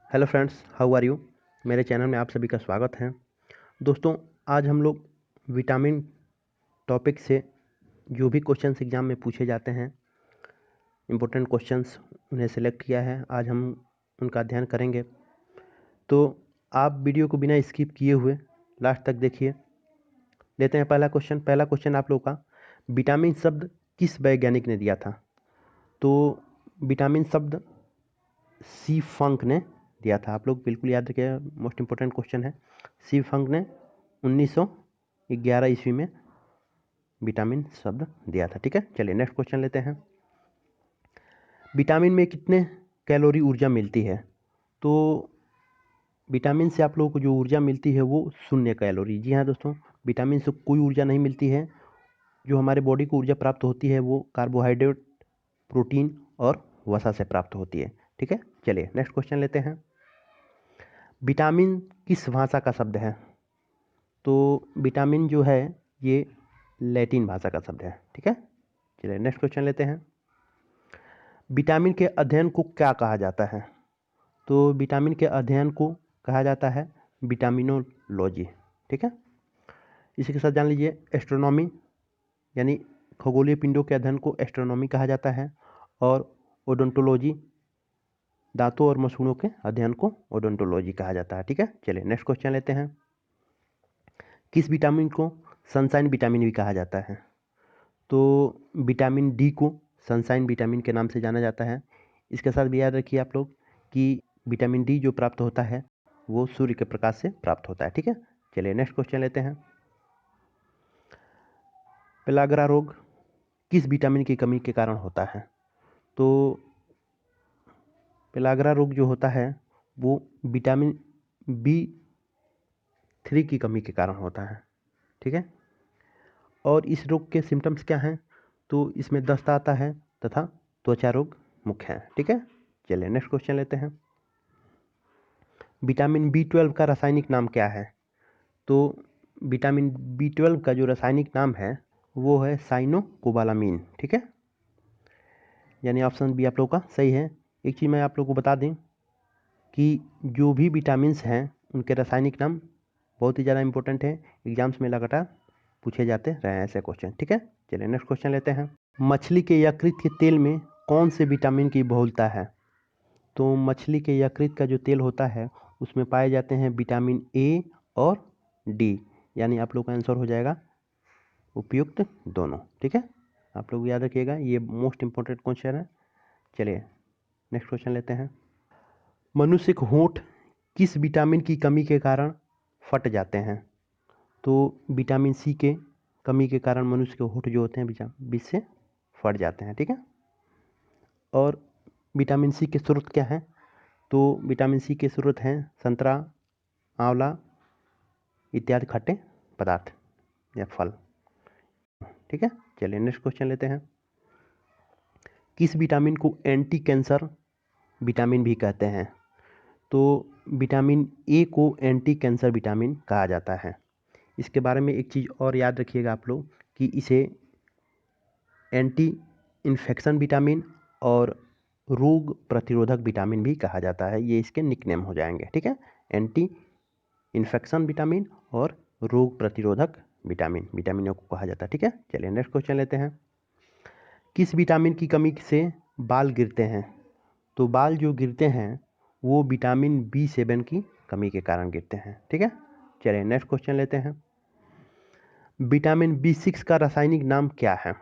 Hello friends, how are you. मेरे channel में आप सभी का स्वागत है। दोस्तों, आज हम लोग विटामिन टॉपिक से जो भी क्वेश्चंस एग्जाम में पूछे जाते हैं, इम्पोर्टेंट क्वेश्चंस उन्हें सेलेक्ट किया है। आज हम उनका अध्ययन करेंगे, तो आप वीडियो को बिना स्किप किए हुए लास्ट तक देखिए। लेते हैं पहला क्वेश्चन आप लोग का, विटामिन शब्द किस वैज्ञानिक ने दिया था? तो विटामिन शब्द सी फंक ने दिया था। आप लोग बिल्कुल याद रखिएगा, मोस्ट इंपॉर्टेंट क्वेश्चन है। सी फंक ने 1911 ईस्वी में विटामिन शब्द दिया था। ठीक है, चलिए नेक्स्ट क्वेश्चन लेते हैं। विटामिन में कितने कैलोरी ऊर्जा मिलती है? तो विटामिन से आप लोगों को जो ऊर्जा मिलती है वो 0 कैलोरी। जी हाँ दोस्तों, विटामिन से कोई ऊर्जा नहीं मिलती है। जो हमारे बॉडी को ऊर्जा प्राप्त होती है वो कार्बोहाइड्रेट, प्रोटीन और वसा से प्राप्त होती है। ठीक है, चलिए नेक्स्ट क्वेश्चन लेते हैं। विटामिन किस भाषा का शब्द है? तो विटामिन जो है ये लैटिन भाषा का शब्द है। ठीक है, चलिए नेक्स्ट क्वेश्चन लेते हैं। विटामिन के अध्ययन को क्या कहा जाता है? तो विटामिन के अध्ययन को कहा जाता है विटामिनोलॉजी। ठीक है, इसी के साथ जान लीजिए एस्ट्रोनॉमी, यानी खगोलीय पिंडों के अध्ययन को एस्ट्रोनॉमी कहा जाता है। और ओडोंटोलॉजी, दांतों और मसूड़ों के अध्ययन को ओडोंटोलॉजी कहा जाता है। ठीक है, चलिए नेक्स्ट क्वेश्चन लेते हैं। किस विटामिन को सनशाइन विटामिन भी कहा जाता है? तो विटामिन डी को सनशाइन विटामिन के नाम से जाना जाता है। इसके साथ भी याद रखिए आप लोग कि विटामिन डी जो प्राप्त होता है वो सूर्य के प्रकाश से प्राप्त होता है। ठीक है, चलिए नेक्स्ट क्वेश्चन लेते हैं। पेलाग्रा रोग किस विटामिन की कमी के कारण होता है? तो पेलाग्रा रोग जो होता है वो विटामिन B3 की कमी के कारण होता है। ठीक है, और इस रोग के सिम्टम्स क्या हैं? तो इसमें दस्त आता है तथा त्वचा रोग मुख्य है। ठीक है, चलिए नेक्स्ट क्वेश्चन लेते हैं। विटामिन B12 का रासायनिक नाम क्या है? तो विटामिन B12 का जो रासायनिक नाम है वो है साइनोकोबालामीन। ठीक है, यानी ऑप्शन बी आप लोगों का सही है। एक चीज़ मैं आप लोगों को बता दें कि जो भी विटामिन्स हैं उनके रासायनिक नाम बहुत ही ज़्यादा इंपॉर्टेंट है। एग्जाम्स में लगातार पूछे जाते रहे हैं ऐसे क्वेश्चन। ठीक है, चलिए नेक्स्ट क्वेश्चन लेते हैं। मछली के यकृत के तेल में कौन से विटामिन की बहुलता है? तो मछली के यकृत का जो तेल होता है उसमें पाए जाते हैं विटामिन ए और डी, यानी आप लोग का आंसर हो जाएगा उपयुक्त दोनों। ठीक है, आप लोग याद रखिएगा, ये मोस्ट इंपॉर्टेंट क्वेश्चन है। चलिए नेक्स्ट क्वेश्चन लेते हैं। मनुष्य के होंठ किस विटामिन की कमी के कारण फट जाते हैं? तो विटामिन सी के कमी के कारण मनुष्य के होंठ जो होते हैं बीच से फट जाते हैं। ठीक है, और विटामिन सी के स्रोत क्या हैं? तो विटामिन सी के स्रोत हैं संतरा, आंवला इत्यादि खट्टे पदार्थ या फल। ठीक है, चलिए नेक्स्ट क्वेश्चन लेते हैं। किस विटामिन को एंटी कैंसर विटामिन भी कहते हैं? तो विटामिन ए को एंटी कैंसर विटामिन कहा जाता है। इसके बारे में एक चीज़ और याद रखिएगा आप लोग कि इसे एंटी इन्फेक्शन विटामिन और रोग प्रतिरोधक विटामिन भी कहा जाता है। ये इसके निकनेम हो जाएंगे। ठीक है, एंटी इन्फेक्शन विटामिन और रोग प्रतिरोधक विटामिनों को कहा जाता है। ठीक है, चलिए नेक्स्ट क्वेश्चन लेते हैं। किस विटामिन की कमी से बाल गिरते हैं? तो बाल जो गिरते हैं वो विटामिन B7 की कमी के कारण गिरते हैं। ठीक है, चलिए नेक्स्ट क्वेश्चन लेते हैं। विटामिन B6 का रासायनिक नाम क्या है?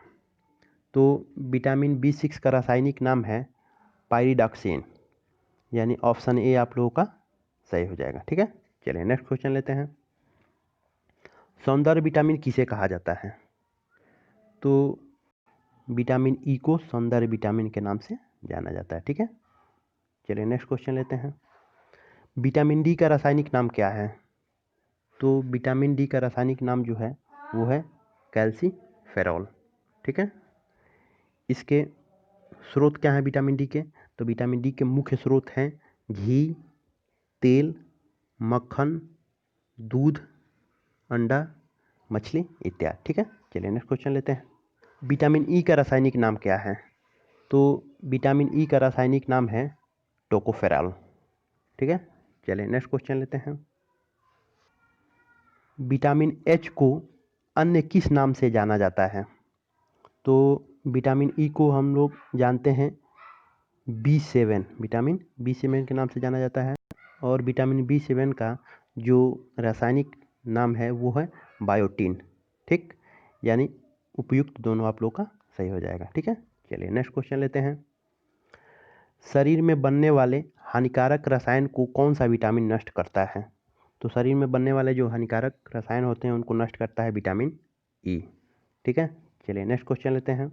तो विटामिन B6 का रासायनिक नाम है पायरिडॉक्सिन, यानी ऑप्शन ए आप लोगों का सही हो जाएगा। ठीक है, चलिए नेक्स्ट क्वेश्चन लेते हैं। सौंदर्य विटामिन किसे कहा जाता है? तो विटामिन ई को सौंदर्य विटामिन के नाम से जाना जाता है। ठीक है, चलिए नेक्स्ट क्वेश्चन लेते हैं। विटामिन डी का रासायनिक नाम क्या है? तो विटामिन डी का रासायनिक नाम जो है वो है कैल्सीफेरॉल। ठीक है, इसके स्रोत क्या है विटामिन डी के? तो विटामिन डी के मुख्य स्रोत हैं घी, तेल, मक्खन, दूध, अंडा, मछली इत्यादि। ठीक है, चलिए नेक्स्ट क्वेश्चन लेते हैं। विटामिन ई का रासायनिक नाम क्या है? तो विटामिन ई का रासायनिक नाम है टोकोफेरॉल। ठीक है। चलिए नेक्स्ट क्वेश्चन लेते हैं। विटामिन एच को अन्य किस नाम से जाना जाता है? तो विटामिन ई को हम लोग जानते हैं B7, विटामिन B7 के नाम से जाना जाता है। और विटामिन B7 का जो रासायनिक नाम है वो है बायोटीन। ठीक, यानी उपयुक्त दोनों आप लोग का सही हो जाएगा। ठीक है, चलिए नेक्स्ट क्वेश्चन लेते हैं। शरीर में बनने वाले हानिकारक रसायन को कौन सा विटामिन नष्ट करता है? तो शरीर में बनने वाले जो हानिकारक रसायन होते हैं उनको नष्ट करता है विटामिन ई। ठीक है, चलिए नेक्स्ट क्वेश्चन लेते हैं।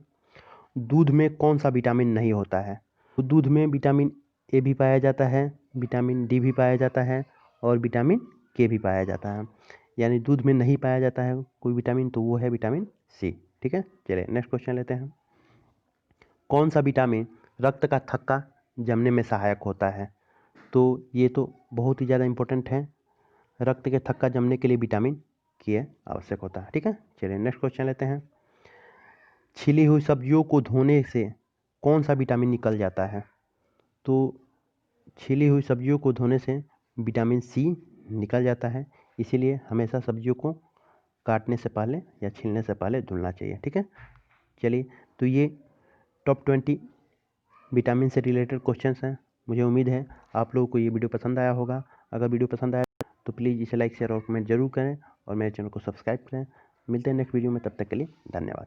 दूध में कौन सा विटामिन नहीं होता है? तो दूध में विटामिन ए भी पाया जाता है, विटामिन डी भी पाया जाता है और विटामिन के भी पाया जाता है। यानी दूध में नहीं पाया जाता है कोई विटामिन, तो वो है विटामिन सी। ठीक है, चलिए नेक्स्ट क्वेश्चन लेते हैं। कौन सा विटामिन रक्त का थक्का जमने में सहायक होता है? तो ये तो बहुत ही ज़्यादा इम्पोर्टेंट है। रक्त के थक्का जमने के लिए विटामिन के आवश्यक होता है। ठीक है, चलिए नेक्स्ट क्वेश्चन लेते हैं। छिली हुई सब्जियों को धोने से कौन सा विटामिन निकल जाता है? तो छिली हुई सब्जियों को धोने से विटामिन सी निकल जाता है, इसीलिए हमेशा सब्जियों को काटने से पहले या छीलने से पहले धुलना चाहिए। ठीक है, चलिए तो ये टॉप 20 विटामिन से रिलेटेड क्वेश्चंस हैं। मुझे उम्मीद है आप लोगों को ये वीडियो पसंद आया होगा। अगर वीडियो पसंद आया तो प्लीज़ इसे लाइक शेयर और कमेंट जरूर करें और मेरे चैनल को सब्सक्राइब करें। मिलते हैं नेक्स्ट वीडियो में, तब तक के लिए धन्यवाद।